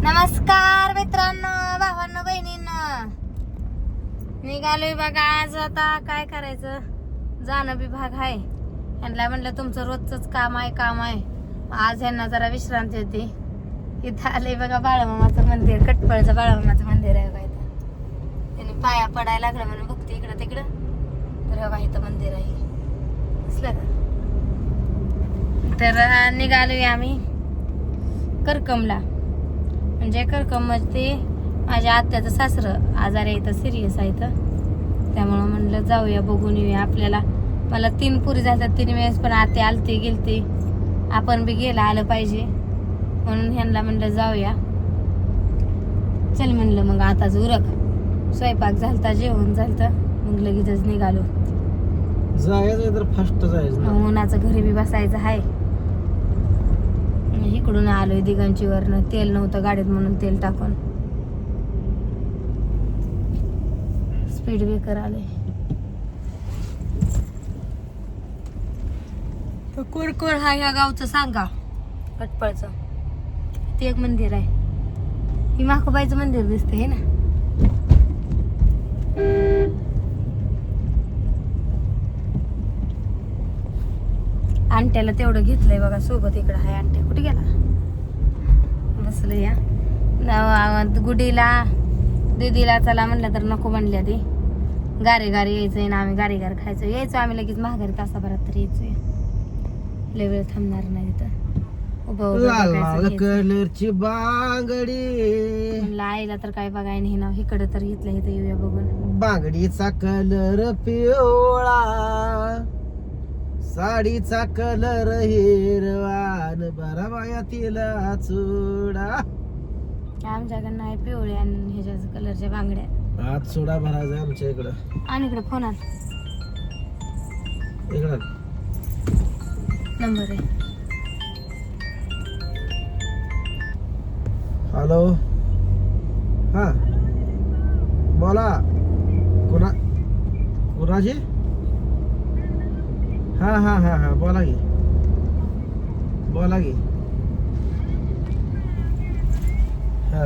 नमस्कार मित्रांनो, भावांनो, बहिणींनो. निघालोय बघा. आज आता काय करायचं, जाणं बी भाग आहे. ह्यांना म्हणलं तुमचं रोजच काम आहे. आज ह्यांना जरा विश्रांती होती. इथं आले बघा बाळमामाचं मंदिर, कटपळचं बाळमामाचं मंदिर आहे बघा. इथं त्यांनी पाया पडायला लागलं म्हणून बघते इकडं तिकडं, तर बघा इथं मंदिर आहे. दिसलं का? तर निघालोय आम्ही करकमला. म्हणजे करकम मध्ये माझ्या आत्याचं सासरं आजारी आहे, इथं सिरियस आहे इथं. त्यामुळं म्हणलं जाऊया, बघून येऊया. आपल्याला मला 3 पुरी जातात 3 वेळेस, पण आते आलते गेलते, आपण बी गेला आलं पाहिजे म्हणून ह्यांना म्हणलं जाऊया. चल म्हणलं मग आताच उरक. स्वयंपाक झालता, जेवण झालतं, मग लगेचच निघालो. जायचं तर फास्ट जायचं. उन्हाचं घरी बी बसायचं आहे. इकडून आलोय दिगंचीवरनं. तेल नव्हतं गाडीत म्हणून तेल टाकून. स्पीड ब्रेकर आले. कोण कोण हा ह्या गावचं सांगा. कटपळचं ते एक मंदिर आहे. ही माखोबाईचं मंदिर दिसतंय ना. अंट्याला तेवढं घेतलंय बघा सोबत. इकडं आहे अंट्या. कुठे गेला? बसलं या गुडीला दीदीला चला म्हणलं तर नको म्हणल्या. ती गारे यायचंय ना, आम्ही गारे खायचो. यायचो आम्ही लगेच महागारी तासाभरात तर यायचोय. लय वेळ थांबणार नाही तिथं. लाल कलरची बांगडी म्हणलं आईला तर काय बघाय नाही ना, इकडं तर घेतलं इथं येऊया बघून. बांगडीचा कलर पिवळा, साडीचा कलर हिरवान, बरा बाया तिला चुडा. आमच्याकडं नाही पिवळ्या आणि ह्याच्या कलरच्या बांगड्या. आज सोडा भरायचा आमच्या इकडं. आणि इकडे फोनात इकडं नंबर आहे. हॅलो, हा बोला. कोणाची? हा बोला की. हा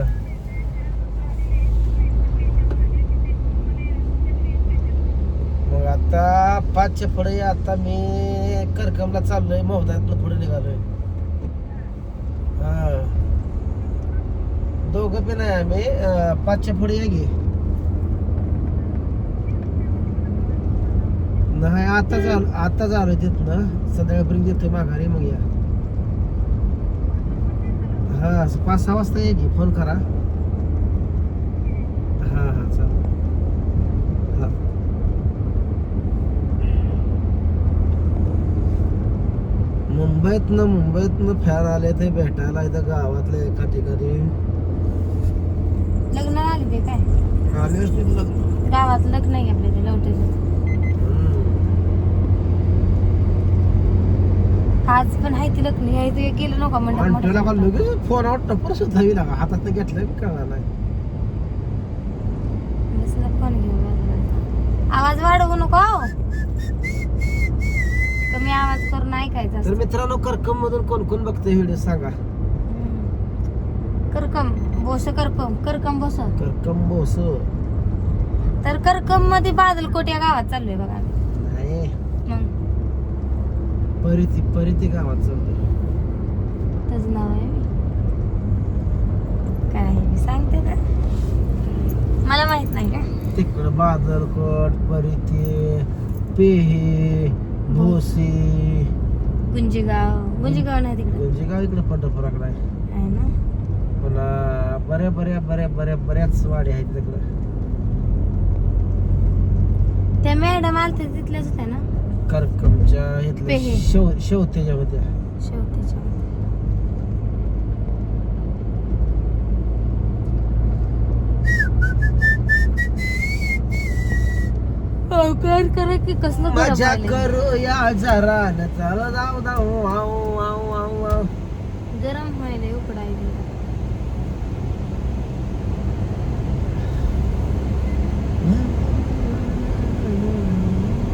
मग आता 5च्या पुढे. आता मी करकमला चाललोय, मोहदातनं पुढे निघालोय. हा दोघं पण आहे आम्ही. 5च्या पुढे या की. नाही आता आलोय तिथनं. संध्याकाळपर्यंत येतोय माघारी, मग या. हा 5-6 वाजता ये की, फोन करा. हा चालेल. हा मुंबईतनं फॅन आले ते भेटायला इथं गावातल्या एका ठिकाणी. लग्न आले ते काय आले असतील लग्न. गावात लग्न आहे आपल्या ते लवटेचं. आज पण आहे ती लग्न. आहे ते गेलं नका म्हणलं का लगेच फोनावर टप्पर सुद्धा लागा. हातात घेतलं कळला नाही. फोन घेऊन आवाज वाढवू नको. कमी आवाज करून ऐकायचा. तर मित्रांनो, करकम मधून कोण कोण बघतोय व्हिडिओ सांगा. करकम बोस तर करकम मध्ये बादलकोट या गावात चाललोय बघा. नाही, मग परिती गावात चाललोय. त्याच नाव आहे. काय आहे मी सांगते का, मला माहित नाही का. तिकडं बादलकोट, परिती, पेहे, भोसी, गुंजीगाव नाही तिकडे. गुंजीगाव इकडे पंढरपुराकडे आहे ना. पण बऱ्याच वाडी आहेत तिकडं. त्या मॅडम आलते तिथल्याच होत्या ना, करकमच्या इथल्या शेवतेच्या होत्या. शेवटच्या कर की कसलं मजा करू या जरा चला जाऊ. गरम व्हायला उकडायला.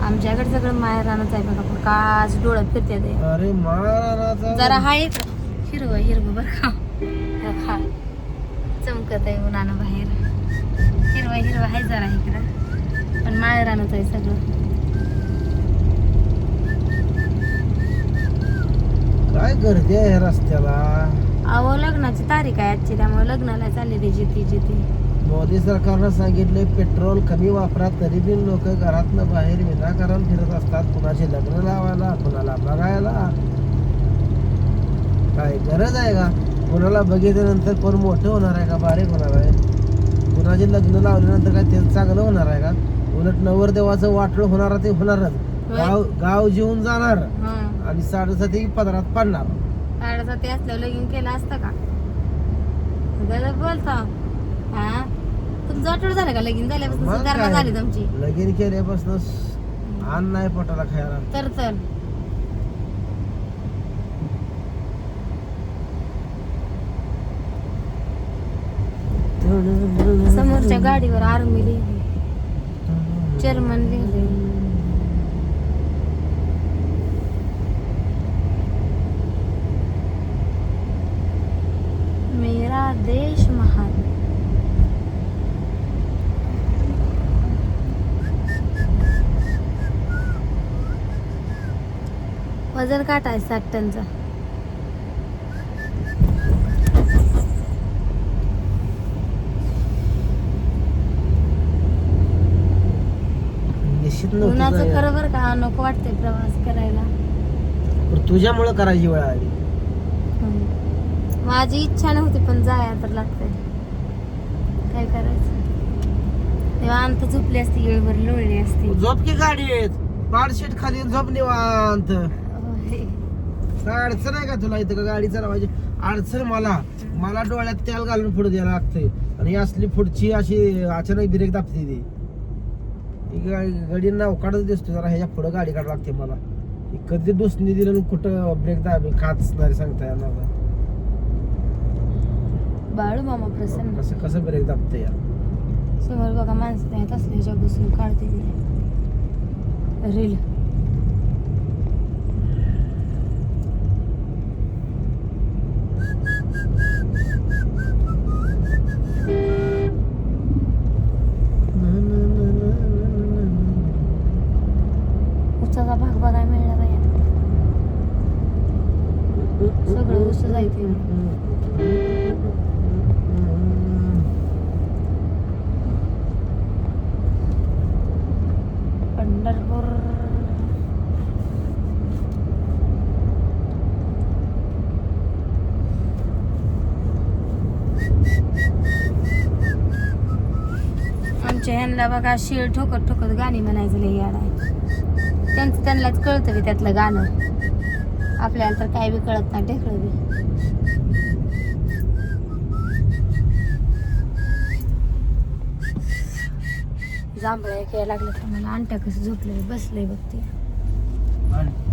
आमच्याकडे सगळं माहेरानच आहे बघा. काच डोळ्यात फिरते ते. अरे माहेरानाचा जरा हा एक हिरवं बरं का. चमकत आहे उन्हानं बाहेर. हिरवा हिरवा आहे जरा इकडं, पण माळरानच आहे सगळं. काय गर्दी आहे ह्या रस्त्याला. अहो लग्नाची तारीख आहे आजची, त्यामुळे लग्नाला चालले ते जिथे. मोदी सरकारनं सांगितले पेट्रोल कमी वापरा, तरी बी लोक घरातनं बाहेर विनाकारण फिरत असतात. कुणाचे लग्न लावायला, कुणाला बघायला. काय गरज आहे का? कुणाला बघितल्यानंतर कोण मोठं होणार आहे का, बारीक होणार आहे? कुणाचे लग्न लावल्यानंतर काय ते चांगलं होणार आहे का? उलट नवरदेवाचं वाटलं होणार ते होणारच. गाव जेवून जाणार आणि 7:30 पदरात पडणार. 7:30 असल्यावर लगीन केलं असतं का? गलत बोलता. हा तुमचं आठवड झालं का लगीन झाल्यापासून? मग सुधारणा काय? झाली तुमची. लगीन केल्यापासून अन्न नाही पोटाला खायला. तर समोरच्या गाडीवर आर्मी लिहिली, चेअरमन लिहिले. मेरा देश महान. वजन काटा आहे 60 टनचा. निश्चित उन्हाचं नव्हतं. खरं बरं का नको वाटतंय प्रवास करायला. तुझ्यामुळे करायची वेळ आली. माझी इच्छा नव्हती पण जाया तर लागतंय. काय करायचं? तेव्हा अंत झोपली असती, वेळभर लोळली असती. झोप की गाडीत, पाडशीट खाली झोप निवांत. होय. काय अडचण आहे का तुला इथं का गाडी चालवायची? अडचण मला डोळ्यात तेल घालून पुढे द्यायला लागतंय. आणि ही असली पुढची अशी अचानक ब्रेक दाबते ती. ही गाडी नावकाडच दिसतो जरा, ह्याच्या पुढे गाडी काढायला लागते मला. ही कधी दुसरी दिलं कुठं ब्रेक दाबी खाचणारी सांगता येणार. बाळू मामा प्रसन्न. कसं ब्रेक दाबते या. समोर बघा माणसं नाही असल्याच्या बसून काढते रील. उसाचा भाग बघायला मिळाला बाया. सगळं उस जायचे. पंढरपूर. आमच्या ह्यांना बघा शिळ ठोकत ठोकत गाणी म्हणायचं लई याड आहे. त्यांनाच कळतं की त्यातलं गाणं. आपल्याला तर काय बी कळत नाही ढेकळं बी. जांभळ्या यायला लागलं तर मला अंट्या कसं झोपलंय बसलंय बघते.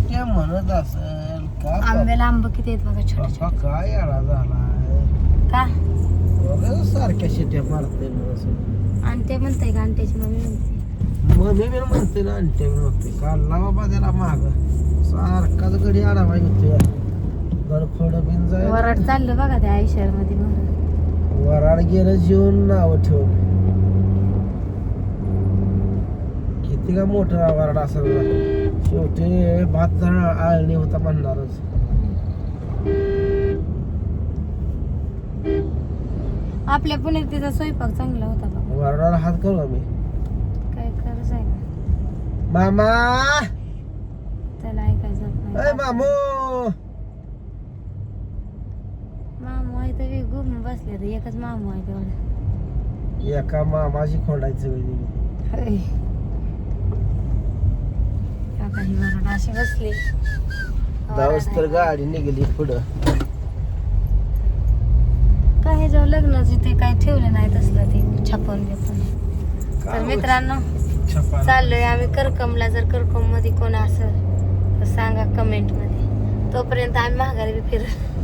ते म्हणत असेल का आंब्याला आंब किती आहेत बघा छोटे बाप्पा छोटे. काय याळा झालाय का बघा, सारख्या शिट्या मारते आणि ते म्हणताय का अंट्याची मम्मी म्हणते. मम्मी बी म्हणते ना आणते म्हणते काढला बाबा त्याला माग सारखाच गडी आडावा येतोय. गडफड बिन जाय वराड चाललं बघा त्या आयुष्यात मध्ये महाराज. वराड गेलं जीवन नाव ठेवून. किती का मोठा वराड असेल शेवटी भात आळणी होता म्हणणारच. आपल्या पुण्यात तिचा स्वयंपाक चांगला होता बघा. वराडाला हात करू आम्ही. काय खरंच आहे ना. मामा त्याला ऐकायचं जात ए नाही. मामू मामू आहे तर घुम बसले तर एकच मामू आहे तेवढा. एका मामाची खोंडायची होय. आता ही वराड अशी बसली. जाऊस तर गाडी निघाली पुढं. काय हे जेव्हा लग्नाचे ते काय ठेवलं नाही तसलं ते छापून बिपून. तर मित्रांनो चाललोय आम्ही करकमला. जर करकम मध्ये कोण असेल तर सांगा कमेंट मध्ये. तोपर्यंत आम्ही माघारी बी फिरत